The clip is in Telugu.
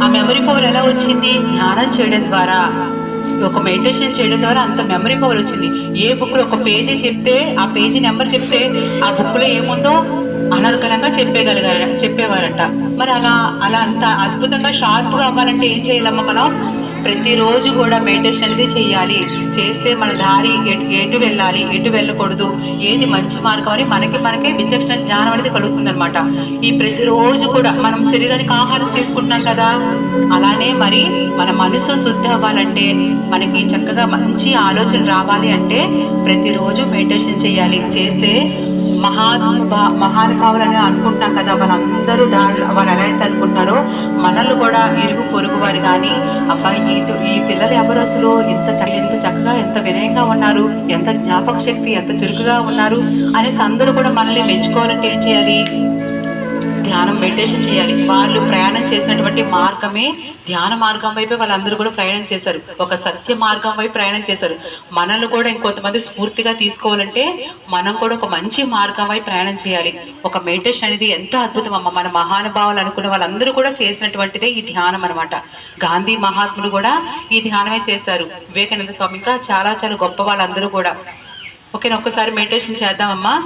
ఆ మెమరీ పవర్ ఎలా వచ్చింది? ధ్యానం చేయడం ద్వారా, ఒక మెడిటేషన్ చేయడం ద్వారా అంత మెమరీ పవర్ వచ్చింది. ఏ బుక్లో ఒక పేజీ చెప్తే, ఆ పేజీ నెంబర్ చెప్తే ఆ బుక్లో ఏముందో అనర్గళంగా చెప్పేవారంట. మరి అలా అలా అంత అద్భుతంగా షార్ప్గా అవ్వాలంటే ఏం చేయాలమ్మా మనం? ప్రతిరోజు కూడా మెడిటేషన్ అనేది చేయాలి. చేస్తే మన దారి ఎటు వెళ్ళాలి, ఎటు వెళ్ళకూడదు, ఏది మంచి మార్గం అని మనకే విచక్షణ జ్ఞానం అనేది కలుగుతుందనమాట. ఈ ప్రతిరోజు కూడా మనం శరీరానికి ఆహారం తీసుకుంటున్నాం కదా, అలానే మరి మన మనసు శుద్ధి అవ్వాలంటే, మనకి చక్కగా మంచి ఆలోచన రావాలి అంటే ప్రతిరోజు మెడిటేషన్ చేయాలి. చేస్తే మహానుభావులని అనుకుంటున్నాం కదా, వాళ్ళందరూ వాళ్ళు ఎలా అయితే అనుకుంటున్నారో మనల్ని కూడా ఇరుగు పొరుగు వారు కానీ, అబ్బాయి ఈ పిల్లలు ఎవరు అసలు, ఎంత చక్కగా ఎంత వినయంగా ఉన్నారు, ఎంత జ్ఞాపక శక్తి ఎంత చురుకుగా ఉన్నారు అనేసి అందరూ కూడా మనల్ని మెచ్చుకోవాలంటే ఏం చేయాలి? ధ్యానం, మెడిటేషన్ చేయాలి. వాళ్ళు ప్రయాణం చేసినటువంటి మార్గమే ధ్యాన మార్గం వైపే వాళ్ళందరూ కూడా ప్రయాణం చేశారు. ఒక సత్య మార్గం వైపు ప్రయాణం చేశారు. మనల్ని కూడా ఇంకొంతమంది స్ఫూర్తిగా తీసుకోవాలంటే మనం కూడా ఒక మంచి మార్గం వైపు ప్రయాణం చేయాలి. ఒక మెడిటేషన్ అనేది ఎంత అద్భుతం అమ్మ. మన మహానుభావులు అనుకున్న వాళ్ళందరూ కూడా చేసినటువంటిదే ఈ ధ్యానం అనమాట. గాంధీ మహాత్ములు కూడా ఈ ధ్యానమే చేశారు. వివేకానంద స్వామి, ఇంకా చాలా చాలా గొప్ప వాళ్ళందరూ కూడా. ఓకేనా? ఒక్కసారి మెడిటేషన్ చేద్దామమ్మా.